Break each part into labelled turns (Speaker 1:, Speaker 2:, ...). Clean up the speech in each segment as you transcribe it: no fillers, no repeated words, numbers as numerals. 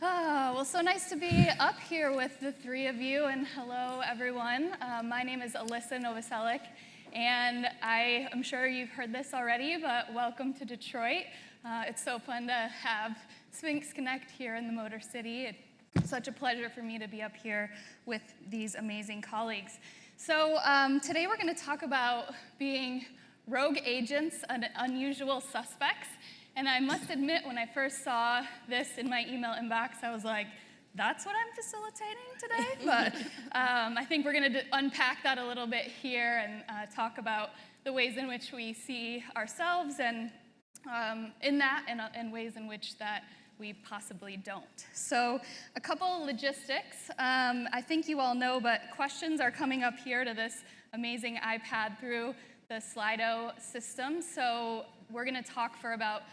Speaker 1: Well, so nice to be up here with the three of you, and hello, everyone. My name is Alissa Novoselick, and I am sure you've heard this already, but welcome to Detroit. It's so fun to have SphinxConnect here in the Motor City. It's such a pleasure for me to be up here with these amazing colleagues. So today we're going to talk about being rogue agents and unusual suspects. And I must admit, when I first saw this in my email inbox, I was like, that's what I'm facilitating today? But I think we're going to unpack that a little bit here and talk about the ways in which we see ourselves and in that and ways in which that we possibly don't. So a couple logistics. I think you all know, but questions are coming up here to this amazing iPad through the Slido system. So we're going to talk for about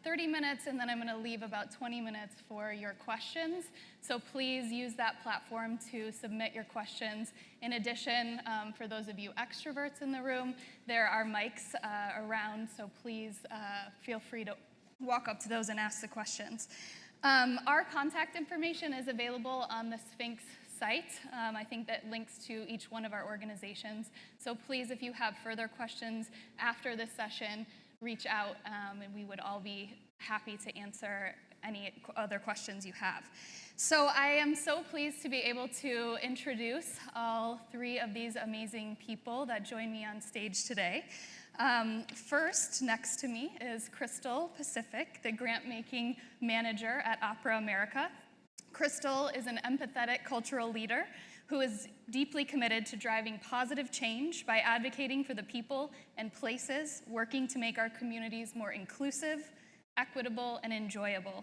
Speaker 1: 30 minutes, and then I'm going to leave about 20 minutes for your questions. So please use that platform to submit your questions. In addition, for those of you extroverts in the room, there are mics around, so please feel free to walk up to those and ask the questions. Our contact information is available on the Sphinx site. I think that links to each one of our organizations. So please, if you have further questions after this session, reach out, and we would all be happy to answer any other questions you have. So I am so pleased to be able to introduce all three of these amazing people that join me on stage today. First, next to me is Kristal Pacific, the grant-making manager at Opera America. Kristal is an empathetic cultural leader who is deeply committed to driving positive change by advocating for the people and places working to make our communities more inclusive, equitable, and enjoyable.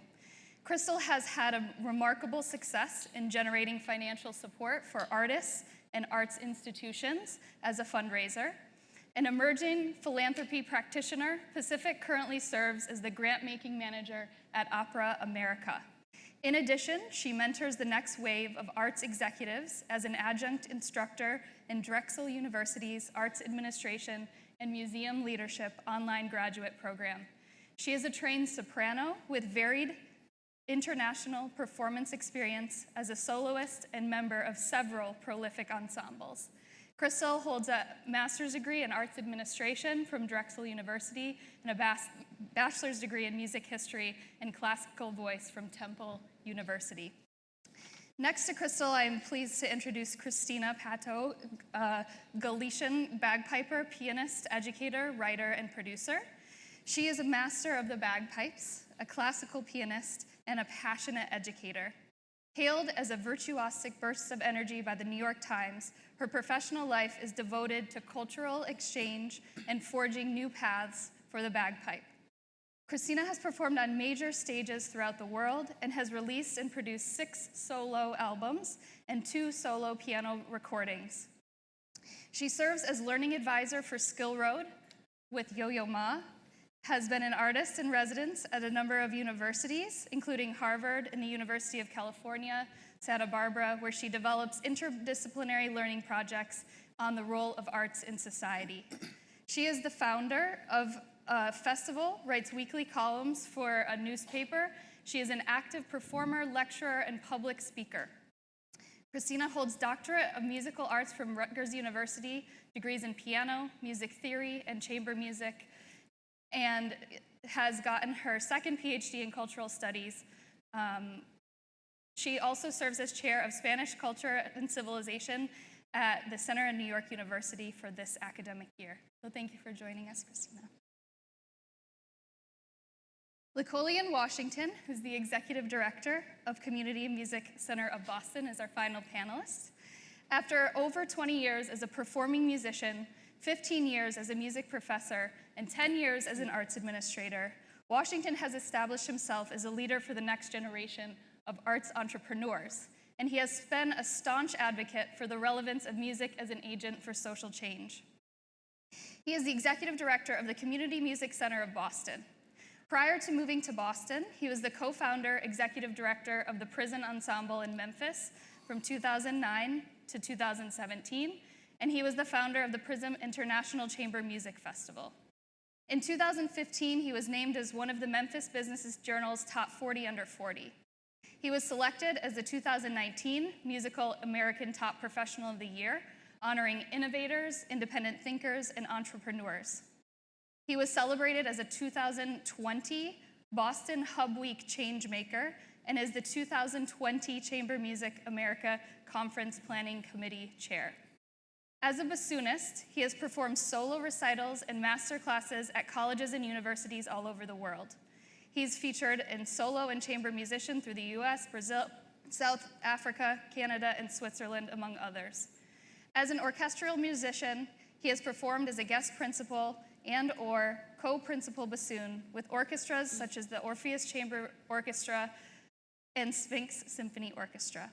Speaker 1: Kristal has had a remarkable success in generating financial support for artists and arts institutions as a fundraiser. An emerging philanthropy practitioner, Pacific currently serves as the grant-making manager at Opera America. In addition, she mentors the next wave of arts executives as an adjunct instructor in Drexel University's Arts Administration and Museum Leadership online graduate program. She is a trained soprano with varied international performance experience as a soloist and member of several prolific ensembles. Kristal holds a master's degree in arts administration from Drexel University and a bachelor's degree in music history and classical voice from Temple University. Next to Kristal, I am pleased to introduce Cristina Pato, Galician bagpiper, pianist, educator, writer, and producer. She is a master of the bagpipes, a classical pianist, and a passionate educator. Hailed as a virtuosic burst of energy by the New York Times, her professional life is devoted to cultural exchange and forging new paths for the bagpipe. Cristina has performed on major stages throughout the world and has released and produced 6 solo albums and 2 solo piano recordings. She serves as learning advisor for Skill Road with Yo-Yo Ma, has been an artist in residence at a number of universities, including Harvard and the University of California, Santa Barbara, where she develops interdisciplinary learning projects on the role of arts in society. She is the founder of a festival, writes weekly columns for a newspaper. She is an active performer, lecturer, and public speaker. Cristina holds Doctorate of Musical Arts from Rutgers University, degrees in piano, music theory, and chamber music, and has gotten her second PhD in cultural studies. She also serves as chair of Spanish Culture and Civilization at the Center in New York University for this academic year. So thank you for joining us, Cristina. Lecolion Washington, who's the executive director of Community Music Center of Boston, is our final panelist. After over 20 years as a performing musician, 15 years as a music professor, and 10 years as an arts administrator, Washington has established himself as a leader for the next generation of arts entrepreneurs, and he has been a staunch advocate for the relevance of music as an agent for social change. He is the executive director of the Community Music Center of Boston. Prior to moving to Boston, he was the co-founder, executive director of the Prison Ensemble in Memphis from 2009 to 2017, and he was the founder of the Prism International Chamber Music Festival. In 2015, he was named as one of the Memphis Business Journal's top 40 under 40. He was selected as the 2019 Musical American Top Professional of the Year, honoring innovators, independent thinkers, and entrepreneurs. He was celebrated as a 2020 Boston Hub Week Changemaker and is the 2020 Chamber Music America Conference Planning Committee Chair. As a bassoonist, he has performed solo recitals and master classes at colleges and universities all over the world. He's featured in solo and chamber musician through the US, Brazil, South Africa, Canada, and Switzerland, among others. As an orchestral musician, he has performed as a guest principal and/or co-principal bassoon with orchestras such as the Orpheus Chamber Orchestra and Sphinx Symphony Orchestra.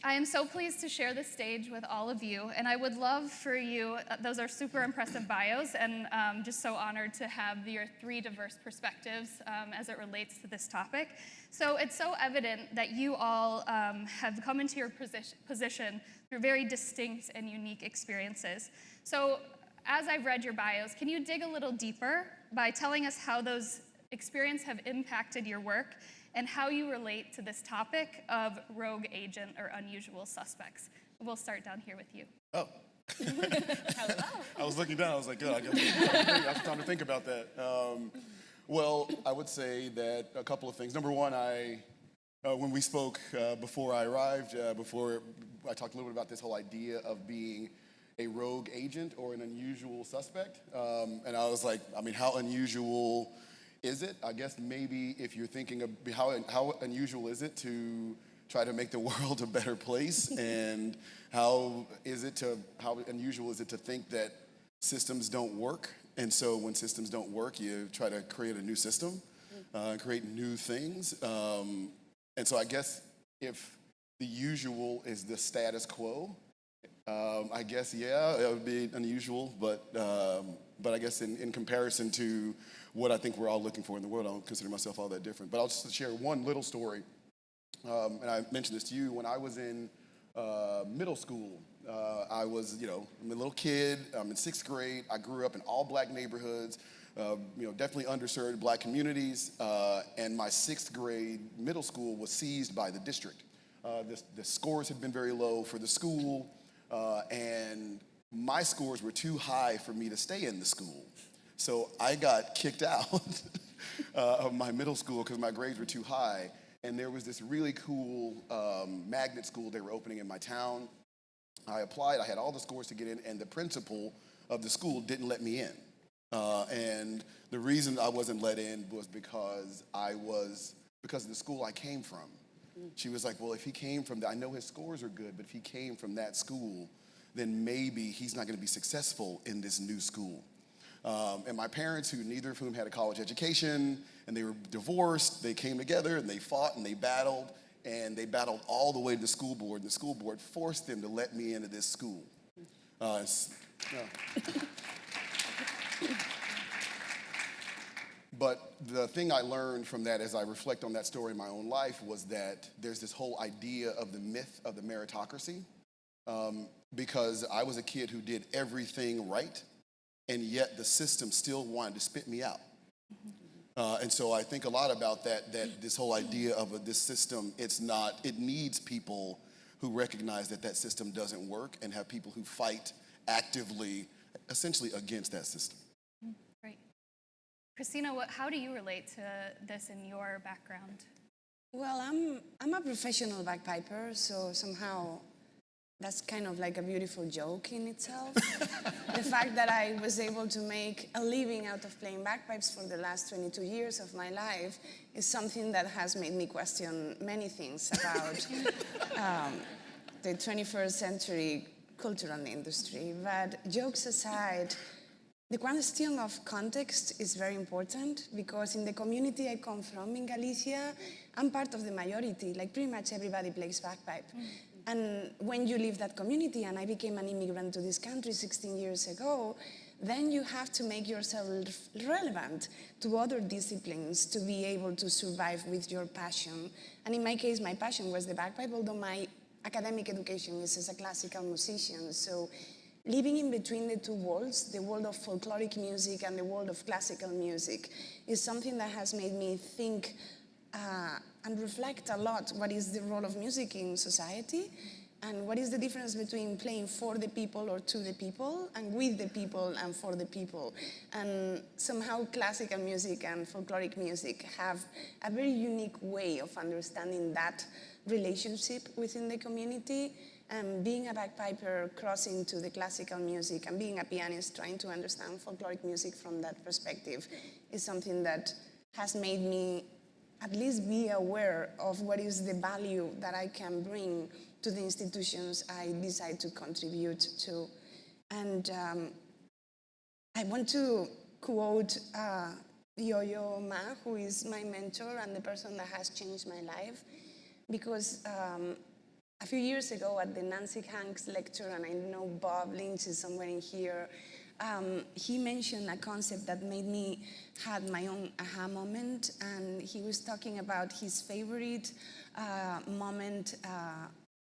Speaker 1: I am so pleased to share this stage with all of you, and I would love for you, those are super impressive bios, and just so honored to have your three diverse perspectives as it relates to this topic. So it's so evident that you all have come into your position through very distinct and unique experiences. So as I've read your bios, can you dig a little deeper by telling us how those experiences have impacted your work and how you relate to this topic of rogue agent or unusual suspects? We'll start down here with you.
Speaker 2: Oh.
Speaker 1: Hello.
Speaker 2: I was looking down, I was like, good, I have time to think about that. Well, I would say that a couple of things. Number one, when we spoke before I arrived, before I talked a little bit about this whole idea of being a rogue agent or an unusual suspect. And I was like, I mean, how unusual is it? I guess maybe if you're thinking of how unusual is it to try to make the world a better place, and how unusual is it to think that systems don't work, and so when systems don't work, you try to create a new system, create new things, and so I guess if the usual is the status quo, I guess, yeah, it would be unusual, but I guess in comparison to what I think we're all looking for in the world, I don't consider myself all that different. But I'll just share one little story, and I mentioned this to you. When I was in middle school, I was, I'm a little kid, I'm in 6th grade, I grew up in all black neighborhoods, definitely underserved black communities, and my 6th grade middle school was seized by the district. The scores had been very low for the school, and my scores were too high for me to stay in the school. So I got kicked out of my middle school because my grades were too high. And there was this really cool magnet school they were opening in my town. I applied, I had all the scores to get in, and the principal of the school didn't let me in. And the reason I wasn't let in was because of the school I came from. She was like, well, if he came from I know his scores are good, but if he came from that school, then maybe he's not gonna be successful in this new school. And my parents, who neither of whom had a college education, and they were divorced, they came together and they fought and they battled all the way to the school board, and the school board forced them to let me into this school. But the thing I learned from that as I reflect on that story in my own life was that there's this whole idea of the myth of the meritocracy, because I was a kid who did everything right, and yet the system still wanted to spit me out. And so I think a lot about that this whole idea of this system, it needs people who recognize that system doesn't work, and have people who fight actively, essentially against that system.
Speaker 1: Great. Cristina, how do you relate to this in your background?
Speaker 3: Well, I'm a professional bagpiper, so somehow that's kind of like a beautiful joke in itself. The fact that I was able to make a living out of playing bagpipes for the last 22 years of my life is something that has made me question many things about the 21st century cultural industry. But jokes aside, the question of context is very important, because in the community I come from in Galicia, I'm part of the majority. Like, pretty much everybody plays bagpipe. And when you leave that community, and I became an immigrant to this country 16 years ago, then you have to make yourself relevant to other disciplines to be able to survive with your passion. And in my case, my passion was the bagpipe, although my academic education is as a classical musician. So living in between the two worlds, the world of folkloric music and the world of classical music, is something that has made me think and reflect a lot what is the role of music in society and what is the difference between playing for the people or to the people and with the people and for the people. And somehow classical music and folkloric music have a very unique way of understanding that relationship within the community. And being a bagpiper crossing to the classical music and being a pianist trying to understand folkloric music from that perspective is something that has made me at least be aware of what is the value that I can bring to the institutions I decide to contribute to. And I want to quote Yo-Yo Ma, who is my mentor and the person that has changed my life, because a few years ago at the Nancy Hanks lecture, and I know Bob Lynch is somewhere in here, he mentioned a concept that made me had my own aha moment, and he was talking about his favorite moment,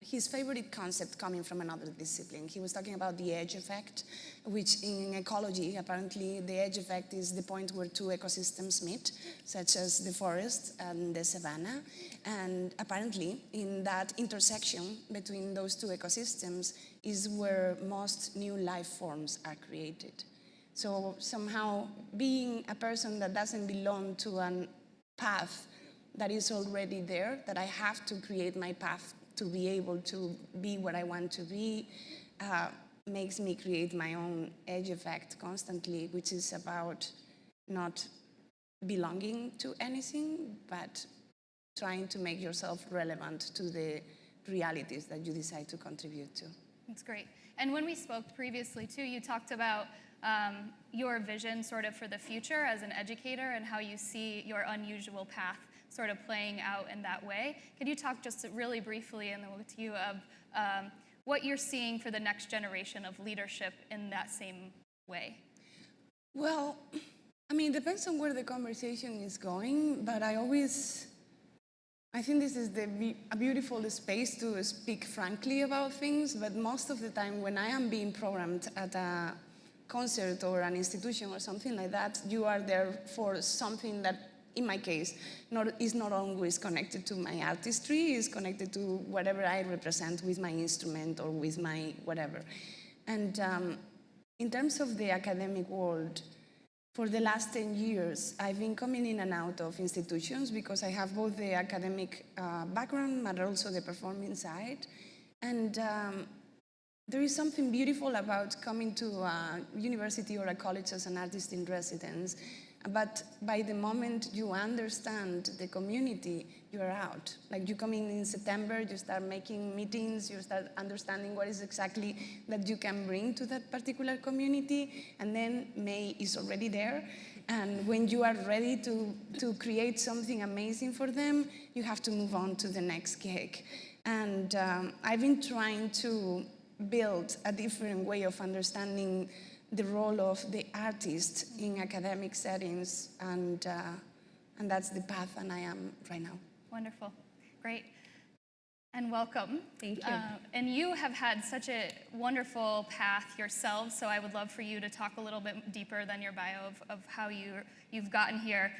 Speaker 3: his favorite concept coming from another discipline. He was talking about the edge effect, which in ecology, apparently, the edge effect is the point where two ecosystems meet, such as the forest and the savanna. And apparently, in that intersection between those two ecosystems is where most new life forms are created. So somehow, being a person that doesn't belong to a path that is already there, that I have to create my path to be able to be what I want to be, makes me create my own edge effect constantly, which is about not belonging to anything, but trying to make yourself relevant to the realities that you decide to contribute to.
Speaker 1: That's great. And when we spoke previously, too, you talked about your vision sort of for the future as an educator and how you see your unusual path sort of playing out in that way. Could you talk just really briefly, and then we'll get to you, of what you're seeing for the next generation of leadership in that same way?
Speaker 3: Well, I mean, it depends on where the conversation is going, but I think this is a beautiful space to speak frankly about things, but most of the time when I am being programmed at a concert or an institution or something like that, you are there for something that, in my case, is not always connected to my artistry, is connected to whatever I represent with my instrument or with my whatever. And in terms of the academic world, for the last 10 years, I've been coming in and out of institutions because I have both the academic background, but also the performing side. And there is something beautiful about coming to a university or a college as an artist in residence. But by the moment you understand the community, you are out. Like you come in September, you start making meetings, you start understanding what is exactly that you can bring to that particular community, and then May is already there. And when you are ready to create something amazing for them, you have to move on to the next gig. And I've been trying to build a different way of understanding the role of the artist in academic settings, and that's the path that I am right now.
Speaker 1: Wonderful. Great. And welcome.
Speaker 4: Thank you.
Speaker 1: And you have had such a wonderful path yourself, so I would love for you to talk a little bit deeper than your bio of how you've gotten here,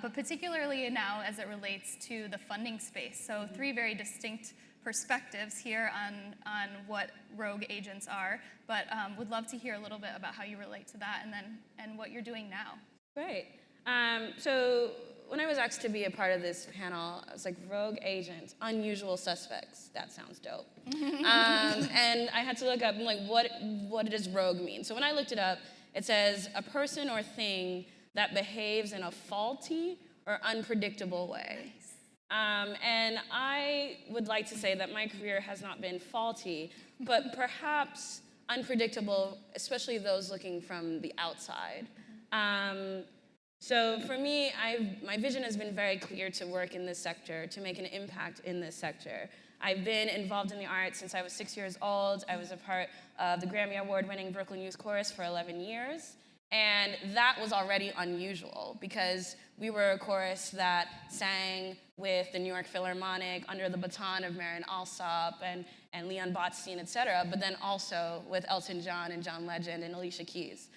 Speaker 1: but particularly now as it relates to the funding space. So three very distinct perspectives here on what rogue agents are, but would love to hear a little bit about how you relate to that and what you're doing now.
Speaker 4: Great. So when I was asked to be a part of this panel, I was like, rogue agents, unusual suspects. That sounds dope. And I had to look up, like, what does rogue mean? So when I looked it up, it says a person or thing that behaves in a faulty or unpredictable way. And I would like to say that my career has not been faulty, but perhaps unpredictable, especially those looking from the outside. So for me, my vision has been very clear to work in this sector, to make an impact in this sector. I've been involved in the arts since I was 6 years old. I was a part of the Grammy Award-winning Brooklyn Youth Chorus for 11 years. And that was already unusual because we were a chorus that sang with the New York Philharmonic under the baton of Marin Alsop and Leon Botstein, et cetera, but then also with Elton John and John Legend and Alicia Keys.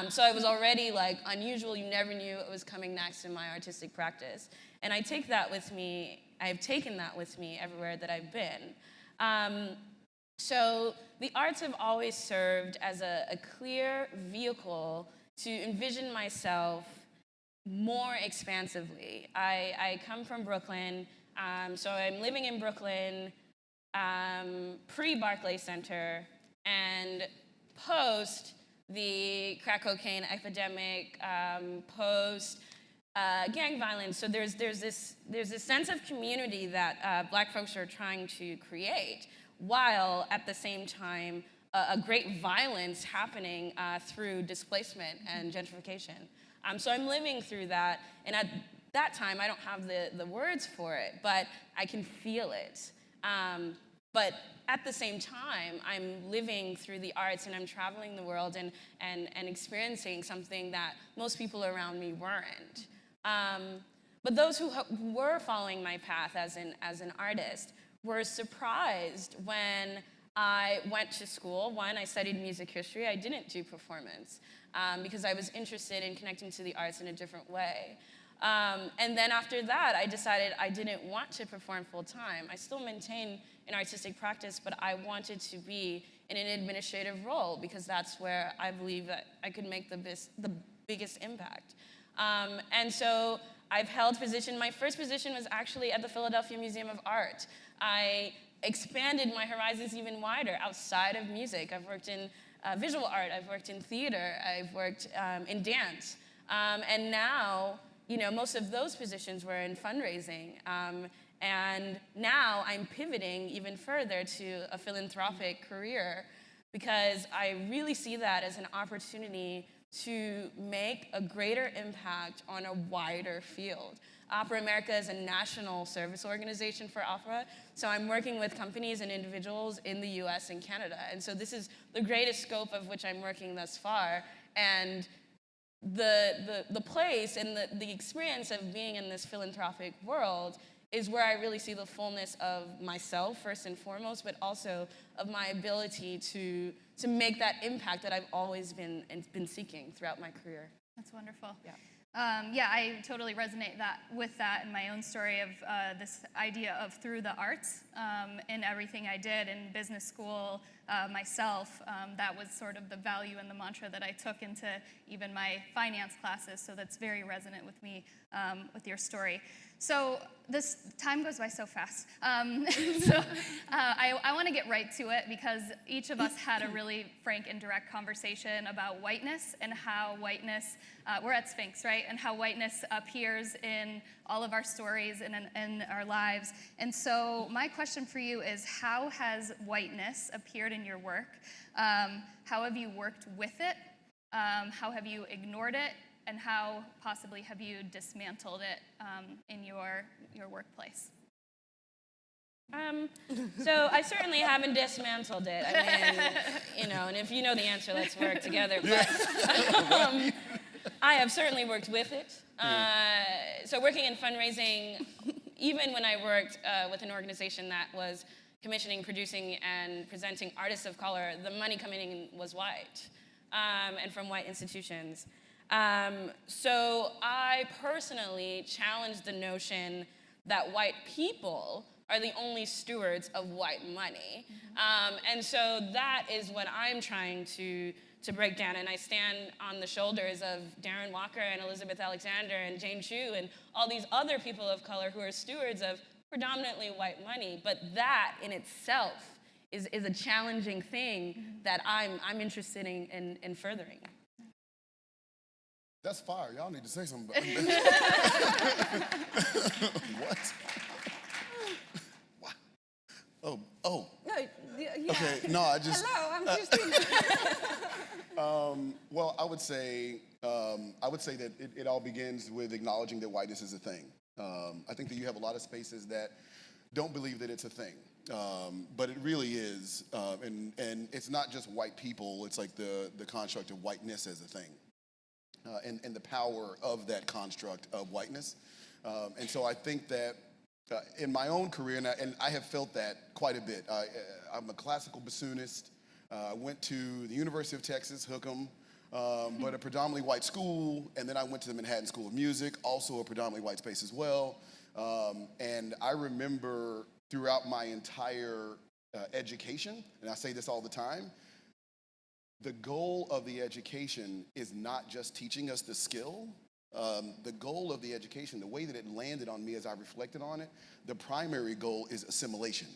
Speaker 4: So it was already like unusual. You never knew what was coming next in my artistic practice. And I've taken that with me everywhere that I've been. So the arts have always served as a clear vehicle to envision myself more expansively. I come from Brooklyn, so I'm living in Brooklyn pre-Barclays Center and post the crack cocaine epidemic, post gang violence. So there's this sense of community that Black folks are trying to create, while at the same time a great violence happening through displacement and gentrification. So I'm living through that, and at that time I don't have the words for it, but I can feel it. But at the same time, I'm living through the arts and I'm traveling the world and experiencing something that most people around me weren't. But those who were following my path as an artist were surprised when I went to school. One, I studied music history. I didn't do performance because I was interested in connecting to the arts in a different way. And then after that, I decided I didn't want to perform full time. I still maintain an artistic practice, but I wanted to be in an administrative role because that's where I believe that I could make the biggest impact. And so I've held position. My first position was actually at the Philadelphia Museum of Art. I expanded my horizons even wider outside of music. I've worked in visual art, I've worked in theater, I've worked in dance. And now, most of those positions were in fundraising. And now I'm pivoting even further to a philanthropic career because I really see that as an opportunity to make a greater impact on a wider field. Opera America is a national service organization for opera, so I'm working with companies and individuals in the US and Canada. And so this is the greatest scope of which I'm working thus far. And the place and the experience of being in this philanthropic world is where I really see the fullness of myself, first and foremost, but also of my ability to make that impact that I've always been seeking throughout my career.
Speaker 1: That's wonderful.
Speaker 4: Yeah.
Speaker 1: I totally resonate with that in my own story of this idea of through the arts in everything I did in business school myself. That was sort of the value and the mantra that I took into even my finance classes. So that's very resonant with me with your story. So this time goes by so fast. I want to get right to it because each of us had a really frank and direct conversation about whiteness and how whiteness, we're at Sphinx, right? And how whiteness appears in all of our stories and in our lives. And so my question for you is, how has whiteness appeared in your work? How have you worked with it? How have you ignored it? And how possibly have you dismantled it in your workplace?
Speaker 4: So I certainly haven't dismantled it. I mean, and if you know the answer, let's work together. But I have certainly worked with it. So working in fundraising, even when I worked with an organization that was commissioning, producing, and presenting artists of color, the money coming in was white and from white institutions. So I personally challenged the notion that white people are the only stewards of white money. And so that is what I'm trying to break down. And I stand on the shoulders of Darren Walker and Elizabeth Alexander and Jane Chu and all these other people of color who are stewards of predominantly white money. But that in itself is a challenging thing that I'm interested in furthering.
Speaker 2: That's fire. Y'all need to say something about that. What? What? Oh.
Speaker 3: No, yeah.
Speaker 2: Okay, no, I just...
Speaker 3: Hello, I'm Cristina.
Speaker 2: Well, I would say that it all begins with acknowledging that whiteness is a thing. I think that you have a lot of spaces that don't believe that it's a thing, but it really is. And it's not just white people, it's like the construct of whiteness as a thing. and the power of that construct of whiteness. And so I think that in my own career, and I have felt that quite a bit. I'm a classical bassoonist. I went to the University of Texas, Hook'em, but a predominantly white school, and then I went to the Manhattan School of Music, also a predominantly white space as well. And I remember throughout my entire education, and I say this all the time, the goal of the education is not just teaching us the skill. The goal of the education, the way that it landed on me as I reflected on it, the primary goal is assimilation.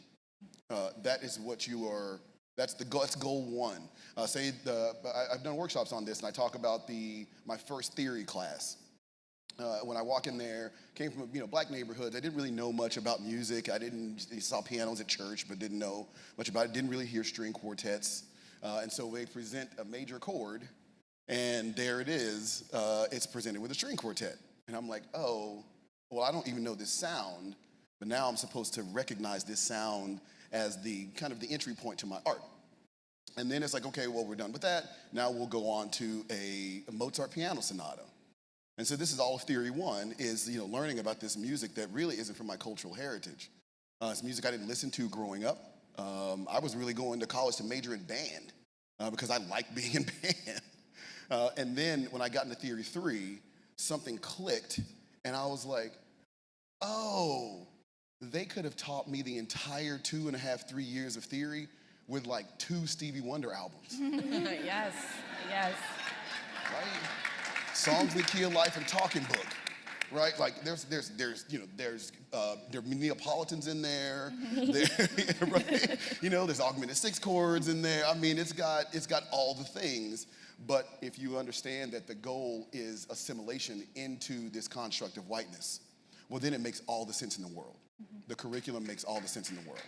Speaker 2: That is what you are. That's the goal. That's goal one. I've done workshops on this, and I talk about my first theory class. When I walk in there, came from black neighborhoods. I didn't really know much about music. I saw pianos at church, but didn't know much about it. Didn't really hear string quartets, and so they present a major chord, and there it is. It's presented with a string quartet, and I'm like, oh, well, I don't even know this sound, but now I'm supposed to recognize this sound as the kind of the entry point to my art. And then it's like, okay, well, we're done with that. Now we'll go on to a Mozart piano sonata. And so this is all of theory one, is learning about this music that really isn't from my cultural heritage. It's music I didn't listen to growing up. I was really going to college to major in band because I liked being in band. And then when I got into theory three, something clicked, and I was like, oh, they could have taught me the entire 2.5, 3 years of theory with like 2 Stevie Wonder albums.
Speaker 4: Yes, yes.
Speaker 2: Right? Songs in the Key of Life and Talking Book, right? Like there's Neapolitans in there, right? There's augmented 6 chords in there. I mean, it's got all the things. But if you understand that the goal is assimilation into this construct of whiteness, well, then it makes all the sense in the world. The curriculum makes all the sense in the world.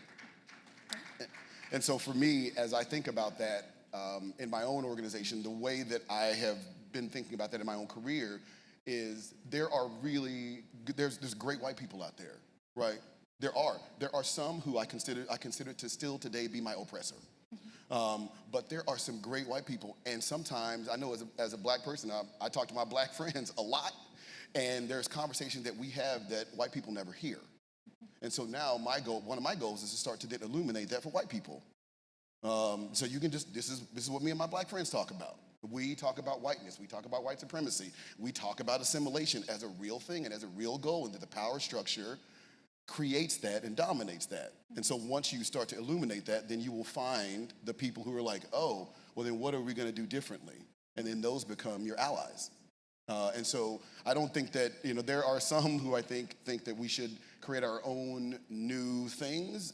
Speaker 2: And so for me, as I think about that in my own organization, the way that I have been thinking about that in my own career is there's great white people out there, right? There are some who I consider to still today be my oppressor. But there are some great white people, and sometimes I know as a black person, I talk to my black friends a lot, and there's conversations that we have that white people never hear. And so now one of my goals is to start to then illuminate that for white people. So you can this is what me and my black friends talk about. We talk about whiteness. We talk about white supremacy. We talk about assimilation as a real thing and as a real goal, and that the power structure creates that and dominates that. And so once you start to illuminate that, then you will find the people who are like, oh, well then what are we going to do differently? And then those become your allies. And so I don't think that, there are some who I think that we should create our own new things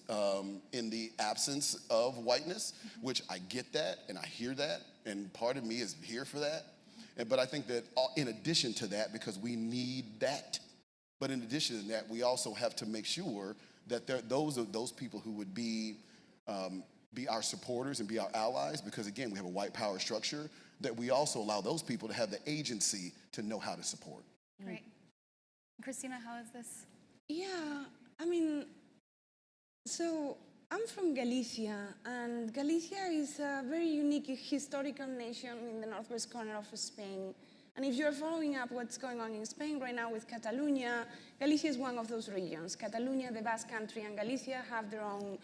Speaker 2: in the absence of whiteness, which I get that and I hear that, and part of me is here for that. But I think that in addition to that, because we need that, but in addition to that, we also have to make sure that those people who would be our supporters and be our allies, because again, we have a white power structure, that we also allow those people to have the agency to know how to support.
Speaker 1: Great. Cristina, how is this?
Speaker 3: Yeah, I mean, so I'm from Galicia, and Galicia is a very unique historical nation in the northwest corner of Spain. And if you're following up what's going on in Spain right now with Catalonia, Galicia is one of those regions. Catalonia, the Basque Country, and Galicia have their own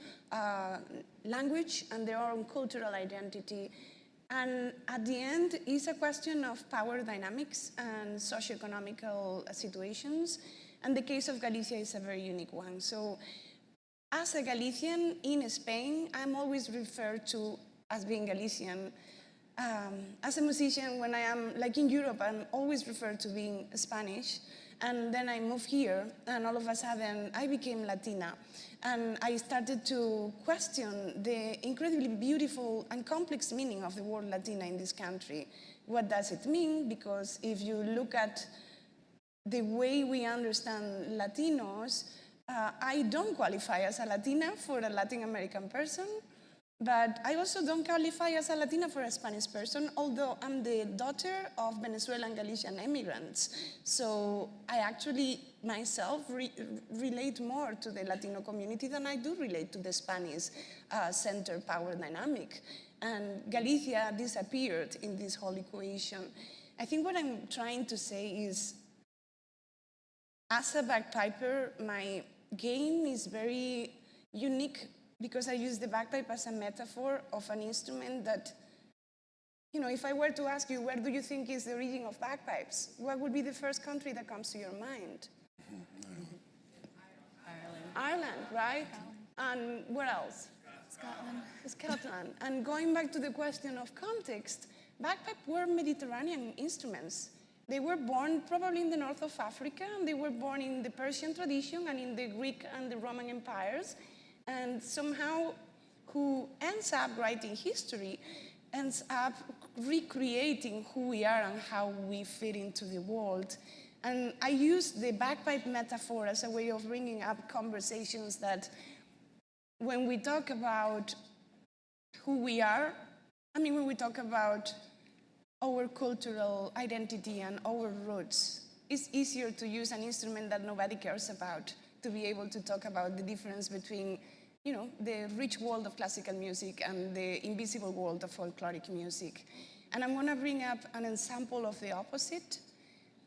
Speaker 3: language and their own cultural identity. And at the end, it's a question of power dynamics and socioeconomical situations. And the case of Galicia is a very unique one. So as a Galician in Spain, I'm always referred to as being Galician. As a musician, when I am, like in Europe, I'm always referred to being Spanish. And then I moved here, and all of a sudden, I became Latina. And I started to question the incredibly beautiful and complex meaning of the word Latina in this country. What does it mean? Because if you look at the way we understand Latinos, I don't qualify as a Latina for a Latin American person, but I also don't qualify as a Latina for a Spanish person, although I'm the daughter of Venezuelan Galician immigrants. So I actually myself relate more to the Latino community than I do relate to the Spanish center power dynamic. And Galicia disappeared in this whole equation. I think what I'm trying to say is, as a bagpiper, my game is very unique because I use the bagpipe as a metaphor of an instrument that, if I were to ask you, where do you think is the origin of bagpipes? What would be the first country that comes to your mind? Ireland, right? And where else? Scotland. And going back to the question of context, bagpipes were Mediterranean instruments. They were born probably in the north of Africa, and they were born in the Persian tradition and in the Greek and the Roman empires. And somehow, who ends up writing history ends up recreating who we are and how we fit into the world. And I use the bagpipe metaphor as a way of bringing up conversations that when we talk about who we are, when we talk about our cultural identity and our roots, it's easier to use an instrument that nobody cares about to be able to talk about the difference between, the rich world of classical music and the invisible world of folkloric music. And I'm gonna bring up an example of the opposite.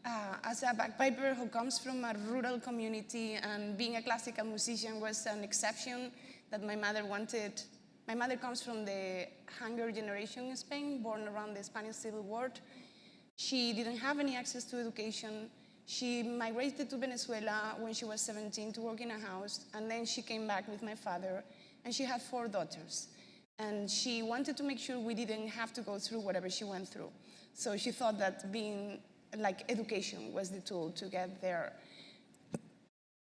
Speaker 3: As a bagpiper who comes from a rural community, and being a classical musician was an exception that my mother wanted. My mother comes from the Hunger generation in Spain, born around the Spanish Civil War. She didn't have any access to education. She migrated to Venezuela when she was 17 to work in a house, and then she came back with my father, and she had 4 daughters. And she wanted to make sure we didn't have to go through whatever she went through. So she thought that education was the tool to get there.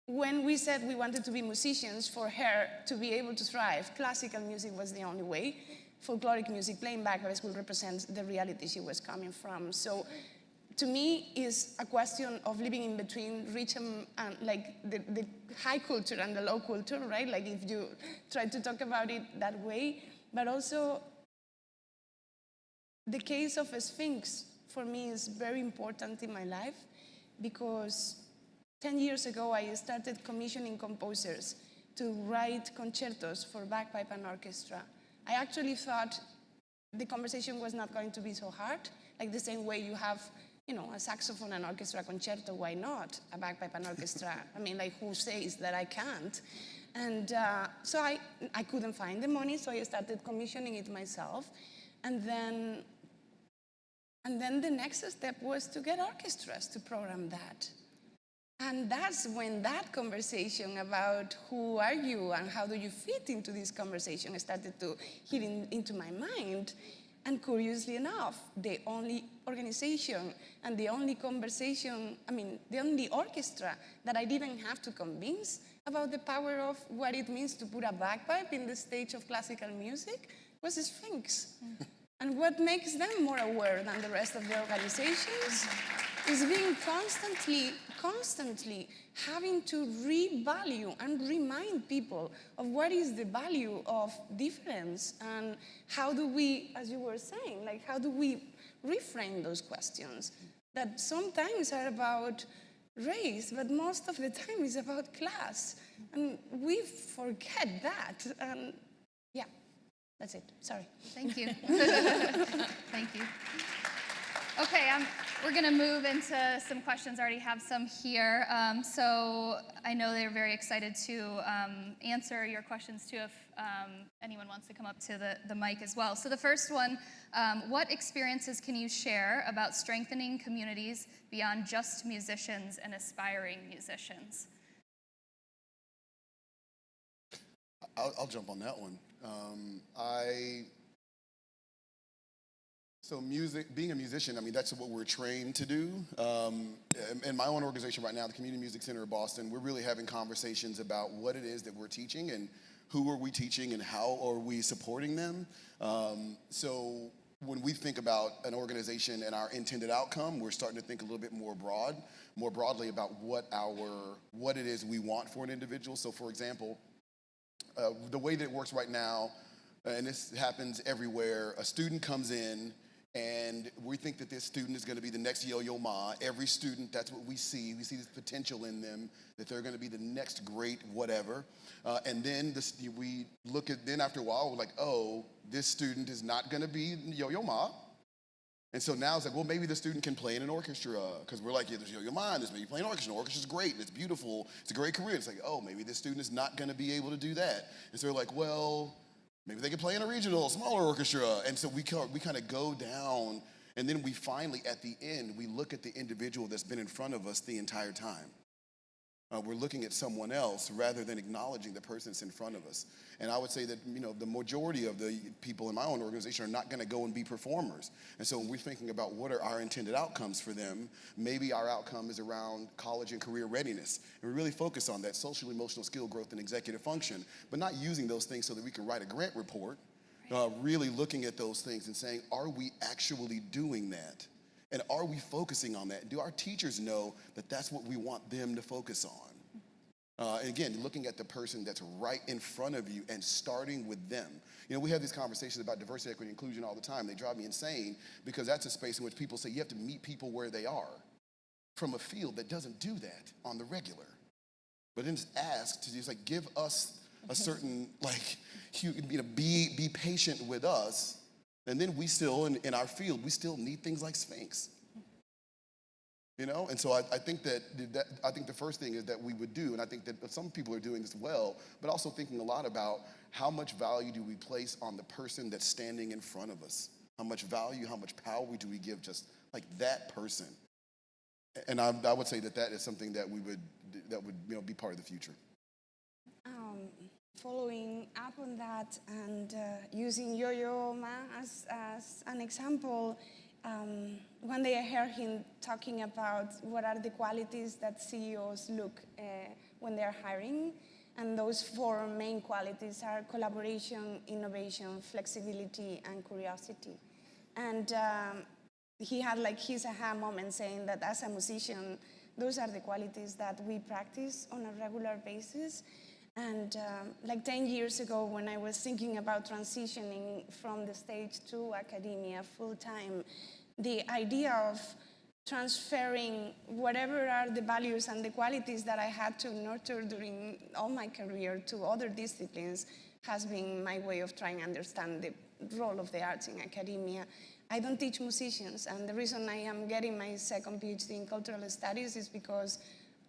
Speaker 3: When we said we wanted to be musicians, for her to be able to thrive, classical music was the only way. Folkloric music, playing bagpipes, would represent the reality she was coming from. So to me, is a question of living in between rich and the high culture and the low culture, right? Like if you try to talk about it that way, but also the case of a Sphinx for me is very important in my life, because 10 years ago I started commissioning composers to write concertos for bagpipe and orchestra. I actually thought the conversation was not going to be so hard, like the same way you have a saxophone and orchestra concerto, why not? A bagpipe and orchestra, who says that I can't? And so I couldn't find the money, so I started commissioning it myself. And then the next step was to get orchestras to program that. And that's when that conversation about who are you and how do you fit into this conversation started to hit into my mind. And curiously enough, the only organization and the only conversation, the only orchestra that I didn't have to convince about the power of what it means to put a bagpipe in the stage of classical music was Sphinx. And what makes them more aware than the rest of the organizations is being constantly having to revalue and remind people of what is the value of difference, and how do we, as you were saying, how do we reframe those questions that sometimes are about race, but most of the time is about class. And we forget that. And yeah, that's it. Sorry.
Speaker 1: Thank you. Thank you. Okay, we're going to move into some questions. I already have some here. So I know they're very excited to answer your questions too, if anyone wants to come up to the mic as well. So the first one, what experiences can you share about strengthening communities beyond just musicians and aspiring musicians?
Speaker 2: I'll jump on that one. So being a musician, that's what we're trained to do. In my own organization right now, the Community Music Center of Boston, we're really having conversations about what it is that we're teaching and who are we teaching and how are we supporting them. So when we think about an organization and our intended outcome, we're starting to think a little bit more broadly about what it is we want for an individual. So for example, the way that it works right now, and this happens everywhere, a student comes in and we think that this student is going to be the next Yo-Yo Ma. Every student, that's what we see. We see this potential in them, that they're going to be the next great whatever. And then we look at, then after a while, we're like, oh, this student is not going to be Yo-Yo Ma. And so now it's like, well, maybe the student can play in an orchestra, because we're like, yeah, there's Yo-Yo Ma, there's maybe playing orchestra. Orchestra's great, and it's beautiful, it's a great career. It's like, oh, maybe this student is not gonna be able to do that. And so they're like, well, maybe they can play in a regional, smaller orchestra. And so we kind of go down, and then we finally, at the end, we look at the individual that's been in front of us the entire time. We're looking at someone else rather than acknowledging the person that's in front of us. And I would say that, the majority of the people in my own organization are not gonna go and be performers. And so when we're thinking about what are our intended outcomes for them, maybe our outcome is around college and career readiness. And we really focus on that social emotional skill growth and executive function, but not using those things so that we can write a grant report, really looking at those things and saying, are we actually doing that? And are we focusing on that? Do our teachers know that that's what we want them to focus on? And again, looking at the person that's right in front of you and starting with them. We have these conversations about diversity, equity, and inclusion all the time. They drive me insane because that's a space in which people say you have to meet people where they are from a field that doesn't do that on the regular. But then it's asked to just like give us a certain be patient with us. And then we still, in our field, we still need things like Sphinx. And so I think that I think the first thing is that we would do, and I think that some people are doing this well, but also thinking a lot about how much value do we place on the person that's standing in front of us? How much value, how much power do we give just like that person? And I would say that is something that would be part of the future.
Speaker 3: Following up on that and using Yo-Yo Ma as an example, one day I heard him talking about what are the qualities that CEOs look when they're hiring, and those 4 main qualities are collaboration, innovation, flexibility, and curiosity. And he had his aha moment saying that as a musician, those are the qualities that we practice on a regular basis. And 10 years ago, when I was thinking about transitioning from the stage to academia full-time, the idea of transferring whatever are the values and the qualities that I had to nurture during all my career to other disciplines has been my way of trying to understand the role of the arts in academia. I don't teach musicians, and the reason I am getting my second PhD in cultural studies is because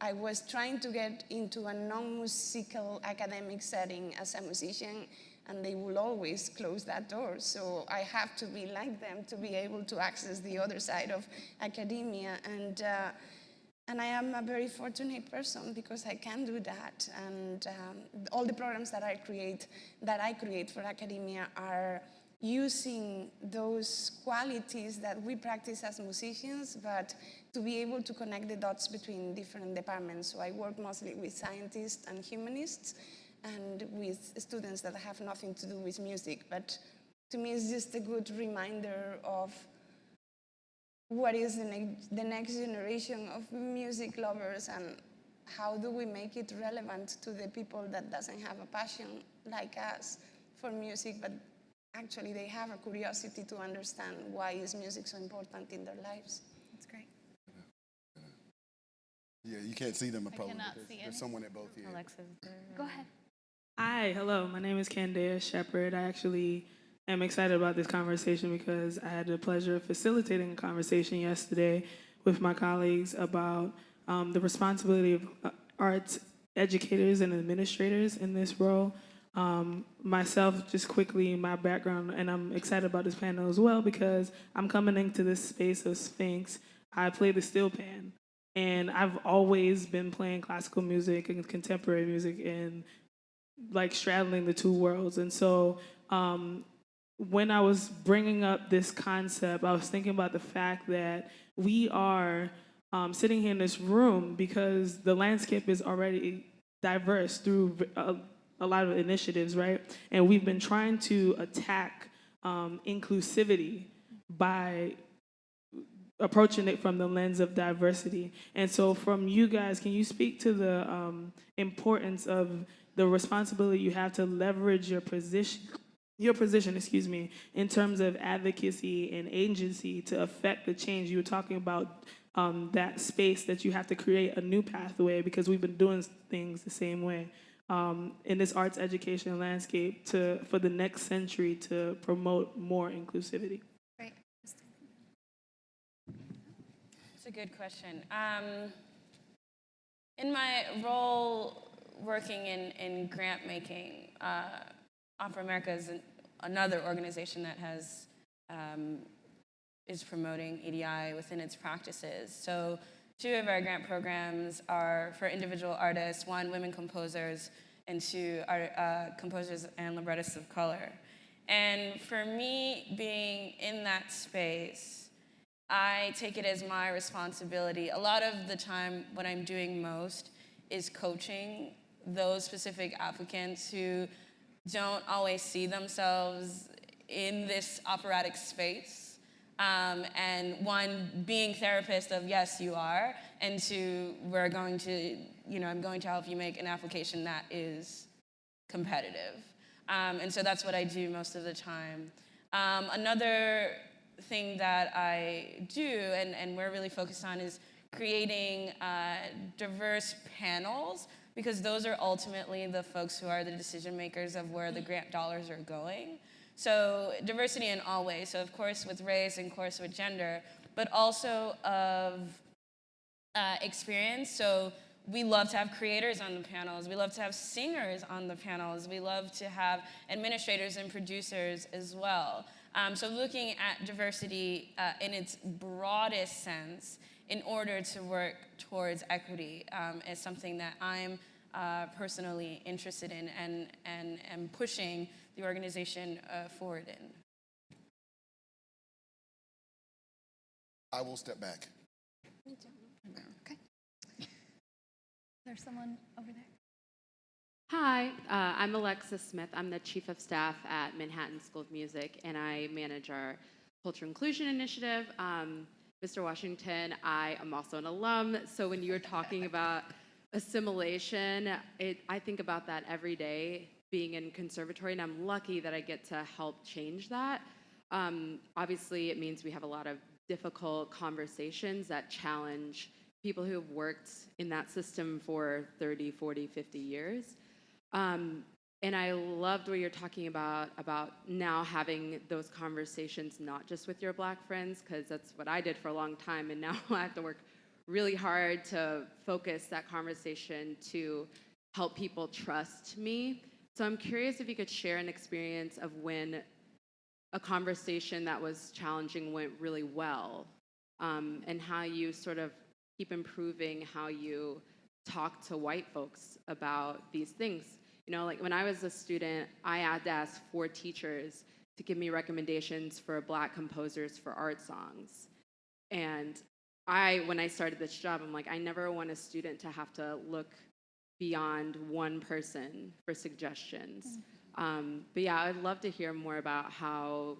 Speaker 3: I was trying to get into a non-musical academic setting as a musician, and they will always close that door. So I have to be like them to be able to access the other side of academia. And I am a very fortunate person because I can do that. And all the programs that I create for academia are using those qualities that we practice as musicians, but to be able to connect the dots between different departments. So I work mostly with scientists and humanists and with students that have nothing to do with music. But to me, it's just a good reminder of what is the next generation of music lovers and how do we make it relevant to the people that doesn't have a passion like us for music, but actually they have a curiosity to understand why is music so important in their lives.
Speaker 1: That's great.
Speaker 2: Yeah, you can't see them, probably.
Speaker 1: Cannot see
Speaker 2: There's someone at both here.
Speaker 4: Alexa's there.
Speaker 1: Go ahead.
Speaker 5: Hi, hello. My name is Candea Shepard. I actually am excited about this conversation because I had the pleasure of facilitating a conversation yesterday with my colleagues about the responsibility of arts educators and administrators in this role. Myself, just quickly, my background, and I'm excited about this panel as well because I'm coming into this space of Sphinx. I play the steel pan, and I've always been playing classical music and contemporary music and straddling the two worlds. And so when I was bringing up this concept, I was thinking about the fact that we are sitting here in this room because the landscape is already diverse through a lot of initiatives, right? And we've been trying to attack inclusivity by approaching it from the lens of diversity. And so from you guys, can you speak to the importance of the responsibility you have to leverage your position, in terms of advocacy and agency to affect the change? You were talking about that space that you have to create a new pathway because we've been doing things the same way in this arts education landscape for the next century to promote more inclusivity.
Speaker 1: Great.
Speaker 4: good question. In my role working in grant making, Offer America is another organization that has is promoting EDI within its practices. So 2 of our grant programs are for individual artists, 1 women composers, and 2 composers and librettists of color. And for me, being in that space, I take it as my responsibility. A lot of the time, what I'm doing most is coaching those specific applicants who don't always see themselves in this operatic space. And 1, being therapist of yes, you are, and 2, we're going to, I'm going to help you make an application that is competitive. And so that's what I do most of the time. Another thing that I do, and we're really focused on, is creating diverse panels, because those are ultimately the folks who are the decision makers of where the grant dollars are going. So diversity in all ways. So of course with race, and of course with gender, but also of experience. So we love to have creators on the panels. We love to have singers on the panels. We love to have administrators and producers as well. So looking at diversity in its broadest sense in order to work towards equity is something that I'm personally interested in and am pushing the organization forward in.
Speaker 2: I will step back.
Speaker 1: Okay. There's someone over there.
Speaker 6: Hi, I'm Alissa Smith. I'm the Chief of Staff at Manhattan School of Music, and I manage our Culture Inclusion Initiative. Mr. Washington, I am also an alum, so when you were talking about assimilation, I think about that every day being in conservatory, and I'm lucky that I get to help change that. Obviously, it means we have a lot of difficult conversations that challenge people who have worked in that system for 30, 40, 50 years. And I loved what you're talking about now having those conversations not just with your Black friends, because that's what I did for a long time, and now I have to work really hard to focus that conversation to help people trust me. So I'm curious if you could share an experience of when a conversation that was challenging went really well, and how you sort of keep improving how you talk to white folks about these things. Like when I was a student, I had to ask 4 teachers to give me recommendations for Black composers for art songs. And when I started this job, I'm like, I never want a student to have to look beyond one person for suggestions. But yeah, I'd love to hear more about how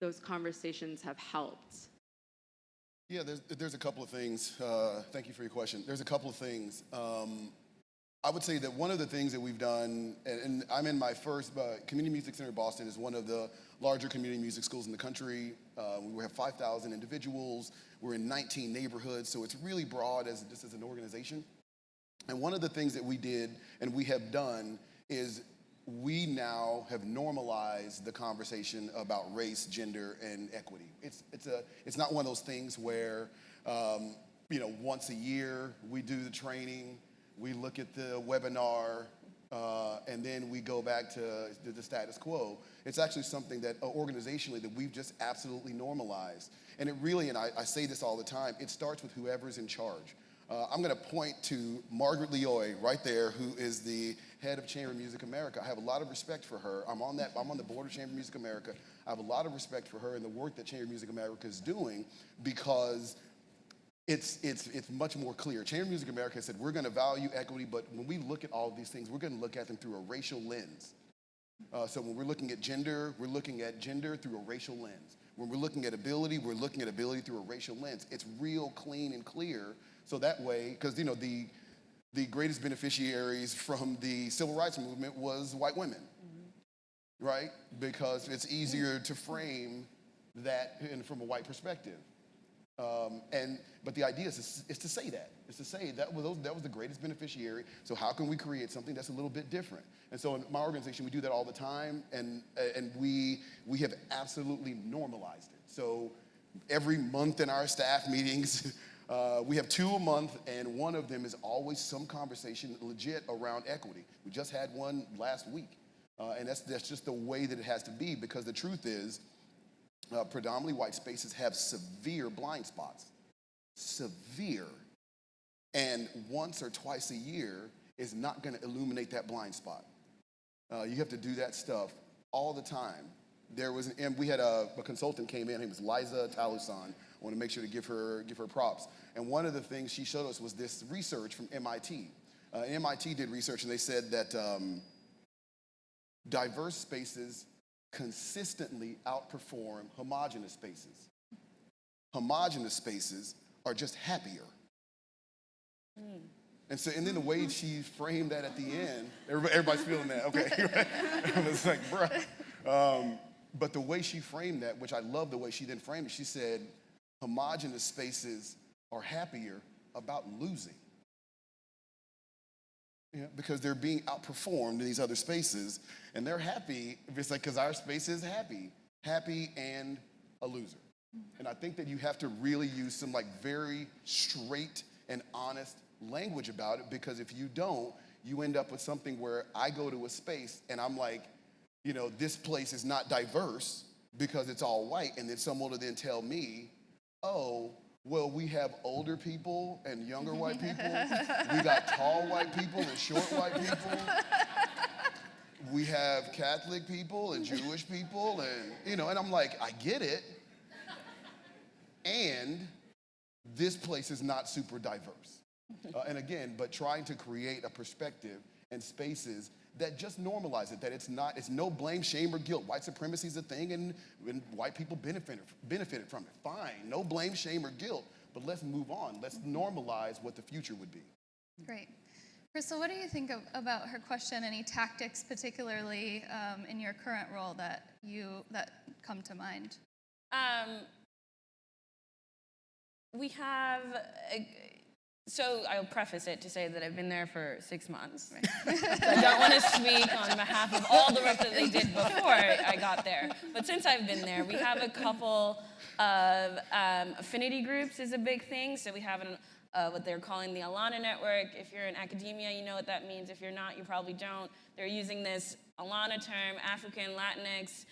Speaker 6: those conversations have helped.
Speaker 2: Yeah, there's a couple of things. Thank you for your question. There's a couple of things. I would say that one of the things that we've done, and I'm in my first, Community Music Center Boston is one of the larger community music schools in the country. We have 5,000 individuals. We're in 19 neighborhoods, so it's really broad just as an organization. And one of the things that we did and we have done is we now have normalized the conversation about race, gender, and equity. It's not one of those things where, once a year we do the training, we look at the webinar, and then we go back to the status quo. It's actually something that organizationally that we've just absolutely normalized. And it really, and I say this all the time, it starts with whoever's in charge. I'm going to point to Margaret Leoy right there, who is the head of Chamber Music America. I have a lot of respect for her. I'm on the board of Chamber Music America. I have a lot of respect for her and the work that Chamber Music America is doing, because it's much more clear. Chamber Music America said we're going to value equity, but when we look at all of these things, we're going to look at them through a racial lens. So when we're looking at gender, we're looking at gender through a racial lens. When we're looking at ability, we're looking at ability through a racial lens. It's real clean and clear. So that way, because the greatest beneficiaries from the civil rights movement was white women, right? Because it's easier to frame that from a white perspective. But the idea is to say that. It's to say that was the greatest beneficiary, so how can we create something that's a little bit different? And so in my organization, we do that all the time, and we have absolutely normalized it. So every month in our staff meetings, We have 2 a month, and one of them is always some conversation legit around equity. We just had one last week, and that's just the way that it has to be, because the truth is, predominantly white spaces have severe blind spots. Severe. And once or twice a year is not going to illuminate that blind spot. You have to do that stuff all the time. And we had a consultant came in. Her name was Liza Talusan. I want to make sure to give her props. And one of the things she showed us was this research from MIT. MIT did research, and they said that diverse spaces consistently outperform homogeneous spaces. Homogeneous spaces are just happier. And then the way she framed that at the end, everybody's feeling that, okay. It was like, bruh. But the way she framed that, which I love the way she then framed it, she said, homogeneous spaces are happier about losing. Yeah, because they're being outperformed in these other spaces, and they're happy. It's like, because our space is happy and a loser. And I think that you have to really use some like very straight and honest language about it, because if you don't, you end up with something where I go to a space and I'm like, this place is not diverse because it's all white, and then someone will then tell me, oh, well, we have older people and younger white people. We got tall white people and short white people. We have Catholic people and Jewish people, and and I'm like, I get it. And this place is not super diverse. And again, but trying to create a perspective and spaces that just normalize it, that it's no blame, shame, or guilt. White supremacy is a thing, and white people benefited from it. Fine, no blame, shame, or guilt, but let's move on. Let's normalize what the future would be.
Speaker 1: Great. Kristal, what do you think about her question? Any tactics, particularly in your current role, that come to mind?
Speaker 4: We have, so I'll preface it to say that I've been there for 6 months. Right. So I don't want to speak on behalf of all the work that they did before I got there. But since I've been there, we have a couple of affinity groups is a big thing. So we have what they're calling the Alana Network. If you're in academia, you know what that means. If you're not, you probably don't. They're using this Alana term, African, Latinx,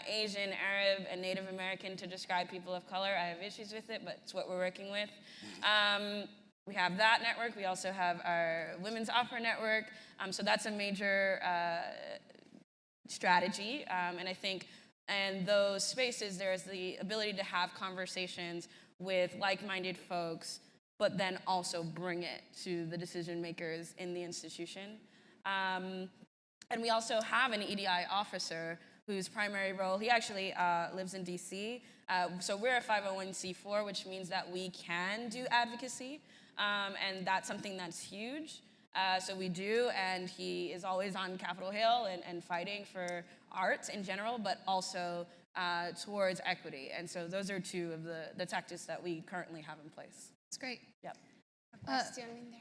Speaker 4: Asian, Arab, and Native American to describe people of color. I have issues with it, but it's what we're working with. We have that network. We also have our Women's Opera Network. So that's a major strategy. And I think in those spaces, there's the ability to have conversations with like-minded folks, but then also bring it to the decision makers in the institution. And we also have an EDI officer whose primary role, he actually lives in DC. So we're a 501c4, which means that we can do advocacy. And that's something that's huge. So we do, and he is always on Capitol Hill and fighting for arts in general, but also towards equity. And so those are two of the tactics that we currently have in place.
Speaker 1: That's great.
Speaker 4: Yep.
Speaker 3: A question in there.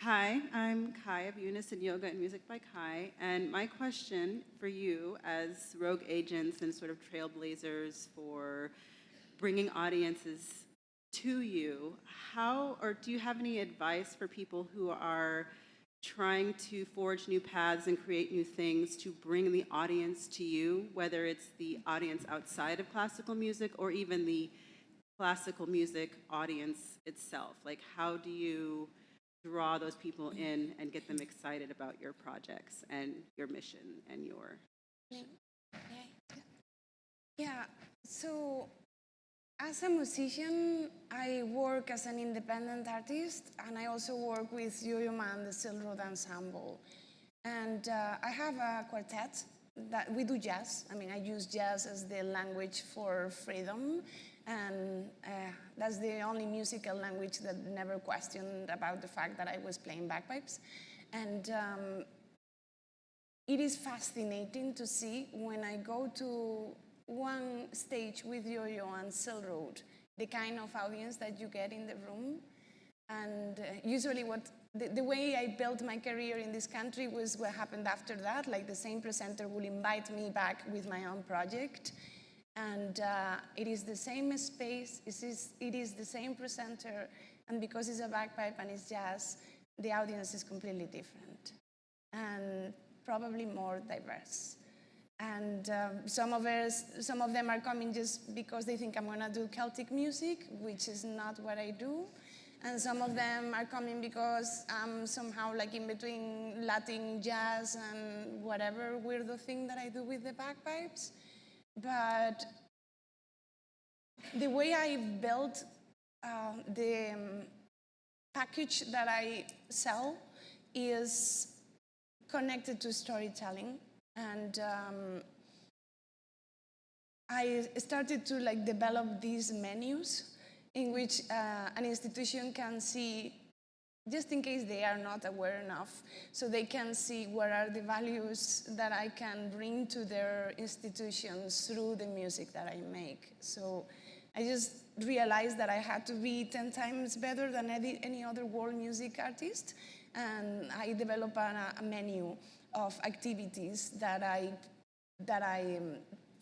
Speaker 7: Hi, I'm Kai of Unison Yoga and Music by Kai, and my question for you as rogue agents and sort of trailblazers for bringing audiences to you, do you have any advice for people who are trying to forge new paths and create new things to bring the audience to you, whether it's the audience outside of classical music or even the classical music audience itself? Like, how do you draw those people in and get them excited about your projects and your mission and your...
Speaker 3: Yeah, so as a musician, I work as an independent artist, and I also work with Yo-Yo Man, the Silk Road Ensemble. And I have a quartet that we do jazz. I mean, I use jazz as the language for freedom. And that's the only musical language that never questioned about the fact that I was playing bagpipes. And it is fascinating to see when I go to one stage with Yo-Yo and Silk Road, the kind of audience that you get in the room. And usually the way I built my career in this country was what happened after that. Like, the same presenter will invite me back with my own project. And it is the same space, it is the same presenter, and because it's a bagpipe and it's jazz, the audience is completely different and probably more diverse. And some of them are coming just because they think I'm gonna do Celtic music, which is not what I do. And some of them are coming because I'm somehow like in between Latin jazz and whatever weirdo thing that I do with the bagpipes. But the way I built the package that I sell is connected to storytelling. And I started to like develop these menus in which an institution can see, just in case they are not aware enough, so they can see what are the values that I can bring to their institutions through the music that I make. So I just realized that I had to be 10 times better than any other world music artist, and I developed a menu of activities that I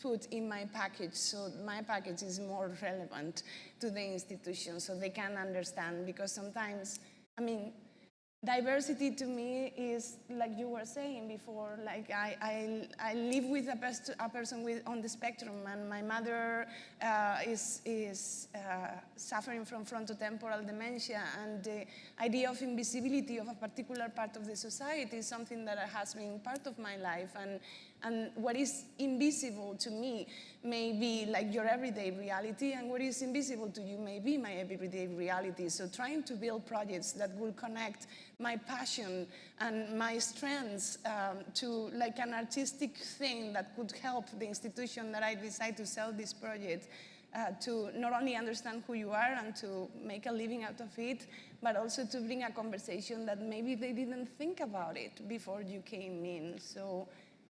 Speaker 3: put in my package, so my package is more relevant to the institution, so they can understand. Because sometimes, I mean, diversity to me is, like you were saying before, like I live with a person on the spectrum, and my mother is suffering from frontotemporal dementia, and the idea of invisibility of a particular part of the society is something that has been part of my life, and what is invisible to me may be like your everyday reality, and what is invisible to you may be my everyday reality. So trying to build projects that will connect my passion and my strengths to like an artistic thing that could help the institution that I decide to sell this project to not only understand who you are and to make a living out of it, but also to bring a conversation that maybe they didn't think about it before you came in. So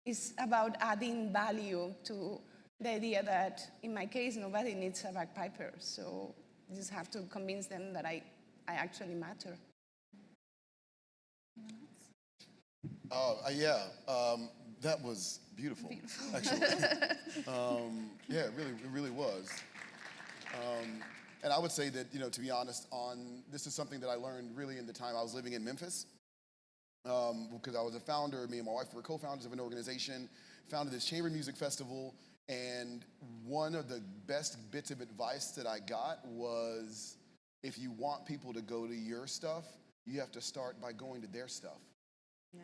Speaker 3: it's about adding value to the idea that, in my case, nobody needs a bagpiper. So you just have to convince them that I actually matter.
Speaker 2: That was beautiful. Actually. Yeah, it really was. And I would say that, to be honest, this is something that I learned really in the time I was living in Memphis. Because I was a founder, me and my wife were co-founders of an organization, founded this chamber music festival, and one of the best bits of advice that I got was, if you want people to go to your stuff, you have to start by going to their stuff.
Speaker 4: Yes.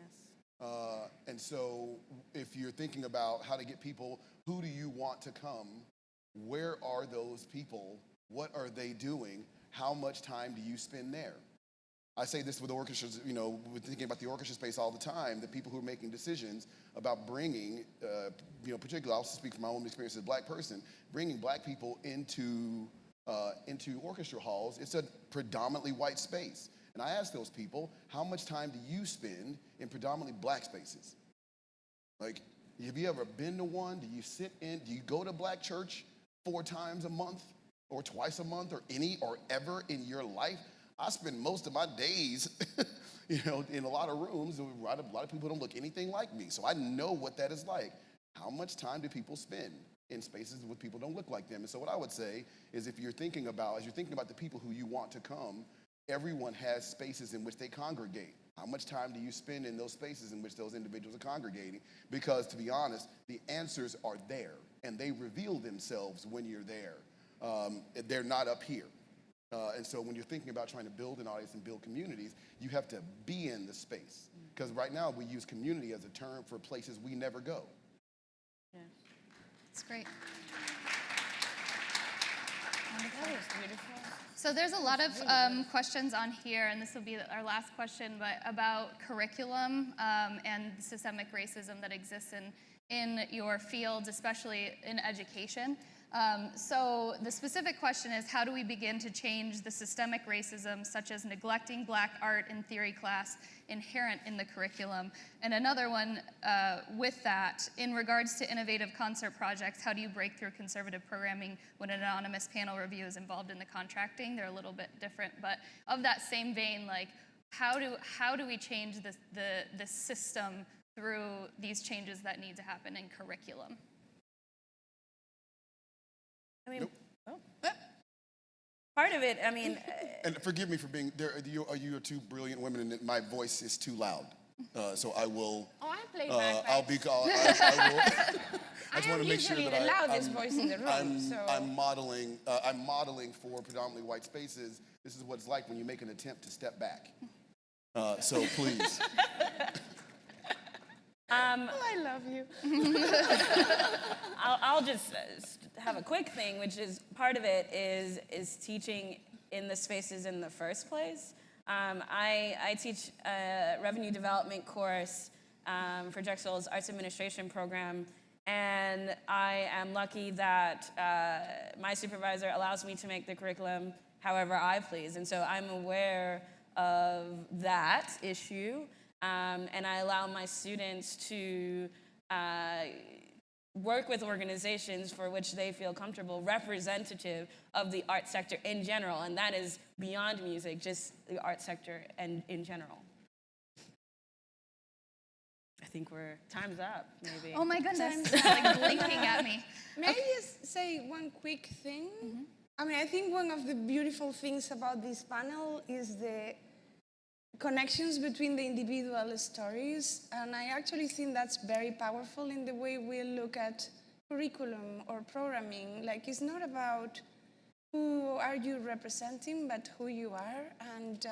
Speaker 2: And so if you're thinking about how to get people, who do you want to come? Where are those people? What are they doing? How much time do you spend there? I say this with orchestras, we're thinking about the orchestra space all the time, the people who are making decisions about bringing, particularly, I'll speak from my own experience as a black person, bringing black people into orchestra halls. It's a predominantly white space. And I ask those people, how much time do you spend in predominantly black spaces? Like, have you ever been to one? Do you go to black church 4 times a month or twice a month or ever in your life? I spend most of my days, in a lot of rooms. A lot of people don't look anything like me, so I know what that is like. How much time do people spend in spaces where people don't look like them? And so what I would say is, as you're thinking about the people who you want to come, everyone has spaces in which they congregate. How much time do you spend in those spaces in which those individuals are congregating? Because, to be honest, the answers are there, and they reveal themselves when you're there. They're not up here. And so when you're thinking about trying to build an audience and build communities, you have to be in the space. Because right now we use community as a term for places we never go.
Speaker 4: Yeah.
Speaker 1: That's great.
Speaker 4: That was beautiful.
Speaker 1: So there's a lot of questions on here, and this will be our last question, but about curriculum and systemic racism that exists in your fields, especially in education. So the specific question is, how do we begin to change the systemic racism, such as neglecting black art in theory class, inherent in the curriculum? And another one with that, in regards to innovative concert projects, how do you break through conservative programming when an anonymous panel review is involved in the contracting? They're a little bit different, but of that same vein, like, how do we change the system through these changes that need to happen in curriculum?
Speaker 4: I mean, part of it, I mean,
Speaker 2: And forgive me for being there. You are two brilliant women, and my voice is too loud. So I will.
Speaker 3: Oh, I play bagpipes.
Speaker 2: I'll be. I will. I just want to make sure
Speaker 3: usually
Speaker 2: that
Speaker 3: the loudest voice in the room, so...
Speaker 2: I'm modeling. I'm modeling for predominantly white spaces. This is what it's like when you make an attempt to step back. So please.
Speaker 3: I love you.
Speaker 4: I'll just have a quick thing, which is part of it is teaching in the spaces in the first place. I teach a revenue development course for Drexel's Arts Administration program, and I am lucky that my supervisor allows me to make the curriculum however I please, and so I'm aware of that issue, and I allow my students to work with organizations for which they feel comfortable, representative of the art sector in general, and that is beyond music, just the art sector and in general. I think time's up, maybe.
Speaker 1: Oh my goodness, like blinking at me.
Speaker 3: May I just say one quick thing? I mean, I think one of the beautiful things about this panel is the connections between the individual stories, and I actually think that's very powerful in the way we look at curriculum or programming. Like, it's not about who are you representing, but who you are, and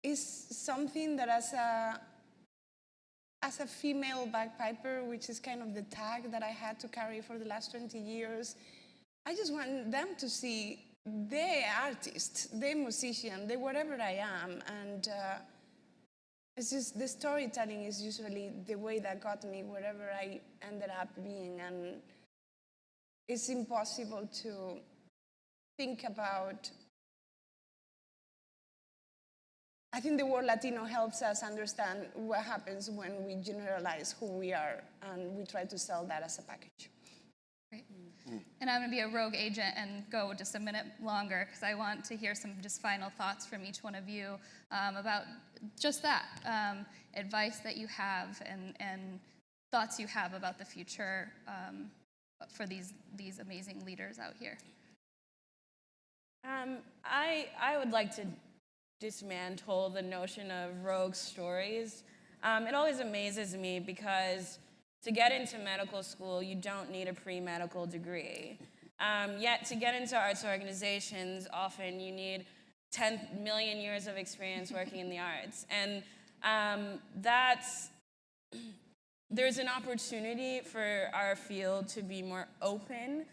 Speaker 3: it's something that as a female bagpiper, which is kind of the tag that I had to carry for the last 20 years, I just want them to see the artist, the musician, the whatever I am, and it's just the storytelling is usually the way that got me wherever I ended up being, and it's impossible to think about. I think the word Latino helps us understand what happens when we generalize who we are, and we try to sell that as a package.
Speaker 1: Great. And I'm going to be a rogue agent and go just a minute longer because I want to hear some just final thoughts from each one of you about just that, advice that you have and thoughts you have about the future for these amazing leaders out here.
Speaker 4: I would like to dismantle the notion of rogue stories. It always amazes me because to get into medical school, you don't need a pre-medical degree. Yet to get into arts organizations, often you need 10 million years of experience working in the arts. And there's an opportunity for our field to be more open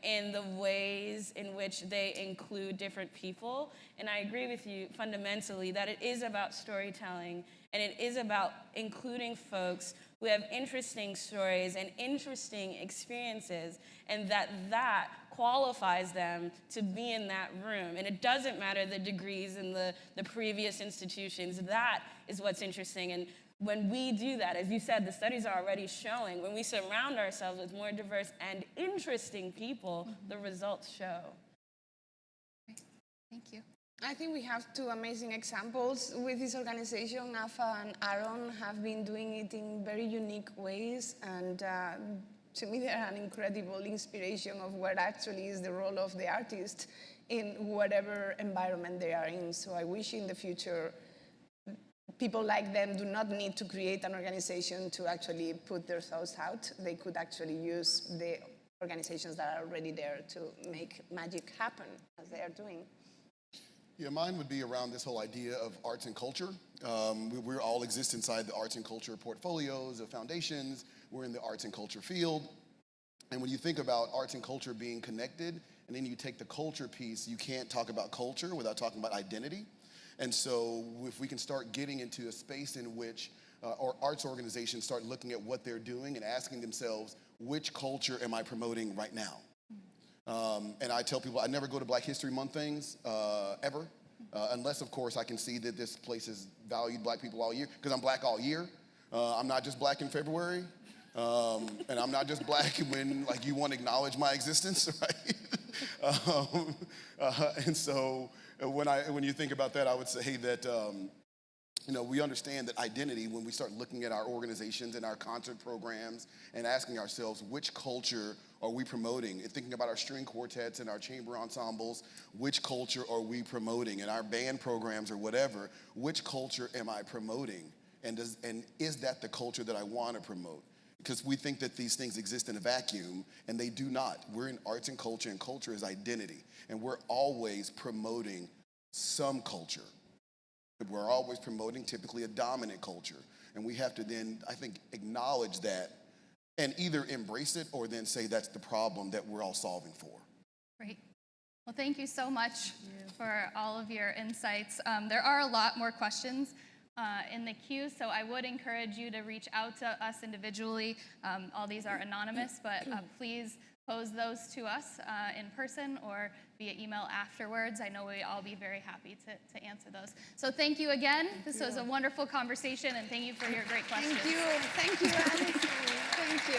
Speaker 4: in the ways in which they include different people. And I agree with you fundamentally that it is about storytelling, and it is about including folks who have interesting stories and interesting experiences, and that qualifies them to be in that room. And it doesn't matter the degrees in the previous institutions. That is what's interesting. And when we do that, as you said, the studies are already showing, when we surround ourselves with more diverse and interesting people, the results show.
Speaker 1: Thank you.
Speaker 3: I think we have two amazing examples with this organization. Afa and Aaron have been doing it in very unique ways, and to me they're an incredible inspiration of what actually is the role of the artist in whatever environment they are in. So I wish in the future people like them do not need to create an organization to actually put their thoughts out. They could actually use the organizations that are already there to make magic happen as they are doing.
Speaker 2: Yeah, mine would be around this whole idea of arts and culture. We all exist inside the arts and culture portfolios of foundations. We're in the arts and culture field. And when you think about arts and culture being connected, and then you take the culture piece, you can't talk about culture without talking about identity. And so if we can start getting into a space in which or arts organizations start looking at what they're doing and asking themselves, which culture am I promoting right now? And I tell people I never go to Black History Month things, ever, unless, of course, I can see that this place has valued Black people all year, because I'm Black all year. I'm not just Black in February, and I'm not just Black when, like, you want to acknowledge my existence, right? And so when you think about that, I would say that we understand that identity, when we start looking at our organizations and our concert programs and asking ourselves, which culture are we promoting? And thinking about our string quartets and our chamber ensembles, which culture are we promoting? And our band programs or whatever, which culture am I promoting? And is that the culture that I want to promote? Because we think that these things exist in a vacuum, and they do not. We're in arts and culture is identity. And we're always promoting some culture. We're always promoting typically a dominant culture. And we have to then, I think, acknowledge that and either embrace it or then say that's the problem that we're all solving for.
Speaker 1: Great. Well, thank you so much for all of your insights. There are a lot more questions in the queue, so I would encourage you to reach out to us individually. All these are anonymous, but please pose those to us in person or via email afterwards. I know we'll all be very happy to answer those. So thank you again. This was a wonderful conversation, and thank you for your great questions.
Speaker 3: Thank you, Alissa. Thank you.